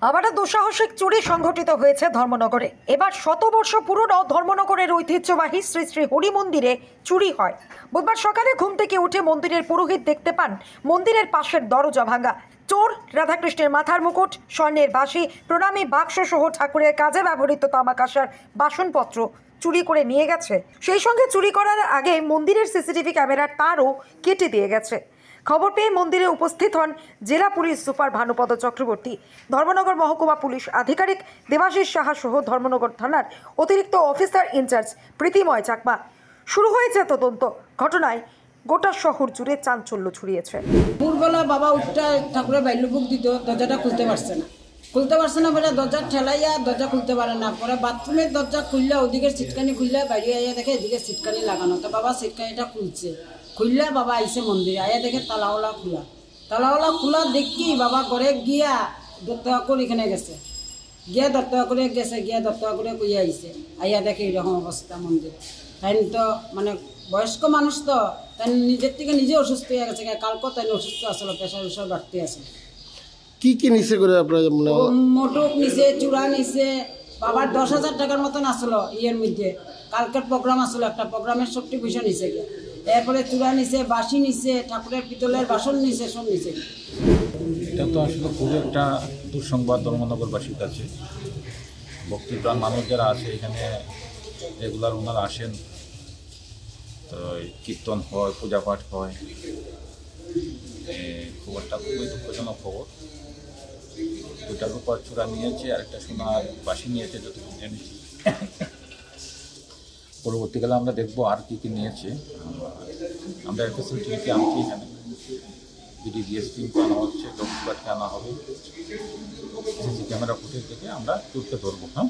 আবারও দুঃসাহসিক চুরি সংঘটিত হয়েছে ধর্মনগরে। এবার শতবর্ষ পুরনো ধর্মনগরের ঐতিহ্যবাহী শ্রী শ্রী হরি মন্দিরে চুরি হয়। বুধবার সকালে ঘুম থেকে উঠে মন্দিরের পুরোহিত দেখতে পান মন্দিরের পাশের দরজা ভাঙা। চোর রাধাকৃষ্ণের মাথার মুকুট, স্বর্ণের বাঁশি, প্রণামী বাক্স সহ ঠাকুরের কাজে ব্যবহৃত তামাকাসার বাসনপত্র চুরি করে নিয়ে গেছে। সেই সঙ্গে চুরি করার আগে মন্দিরের সিসিটিভি ক্যামেরার তারও কেটে দিয়ে গেছে। খবর পেয়ে মন্দিরে উপস্থিত হন জেলা পুলিশ সুপার ভানুপদ চক্রবর্তী, ধর্মনগর মহকুমা পুলিশ আধিকারিক দেবাশিস সাহা সহ ধর্মনগর থানার অতিরিক্ত অফিসার ইনচার্জ প্রীতিময় চাকমা। শুরু হয়েছে তদন্ত। ঘটনায় গোটা শহর জুড়ে চাঞ্চল্য ছড়িয়েছে। ভোরবেলা বাবা উঠটা ঠাকুরের বাইলুপুক দিত, দরজাটা খুলতে পারছে না বলে দরজা ঠেলাইয়া দরজা খুলতে পারে না। পরে বাথরুমের দরজা খুললে ওদিকে সিটকানি খুললে বাইরে আইয়া দেখে এদিকে সিটকানি লাগানো। তো বাবা সিটকানিটা খুললে বাবা আইসে মন্দিরে আইয়া দেখে তালাওয়ালা খোলা দেখি বাবা ঘরে গিয়া দত্তয়া করে এখানে গেছে, গিয়া দত্তয়া করে কইয়া আইসে, আইয়া দেখে এরকম অবস্থা মন্দির। তাই তো মানে বয়স্ক মানুষ তো তাই নিজের থেকে নিজে অসুস্থ হয়ে গেছে। কালকে তাই অসুস্থ আসলো, প্রেশার বাড়তে আছে। কি নিচে করে আপনার মোটক নিচে, চূড়া নিচে, বাবার 10,000 টাকার মতন আসলো। ইয়ের মধ্যে কালকের প্রোগ্রাম আসলো, একটা প্রোগ্রামের 70 পয়সা নিচে গিয়ে, এরপরে চূড়া নিচে, বাঁশি নিচে, ঠাকুরের পিতলের বাসন নিচে, সব নিচে। এটা তো আসলে খুব একটা দুঃসংবাদ ধর্মনগরবাসীর কাছে। ভক্তিপ্রাণ মানুষ যারা আছে এখানে রেগুলার ওনারা আসেন, তো কীর্তন হয়, পূজা পাঠ হয়। খবরটা খুবই দুঃখজনক খবর। দুটার উপর চূড়া নিয়েছে আর একটা সোনার বাঁশি নিয়েছে যতটুকু জেনেছি। পরবর্তীকালে আমরা দেখবো আর কি নিয়েছে। আমরা ফেসিলিটিকে আনছি, এখানে বিডি ডিএসপি আনা হচ্ছে, ডক্টরকে আনা হবে, সিসি ক্যামেরা ফুটেজ দেখে আমরা তুলতে ধরবো। হ্যাঁ।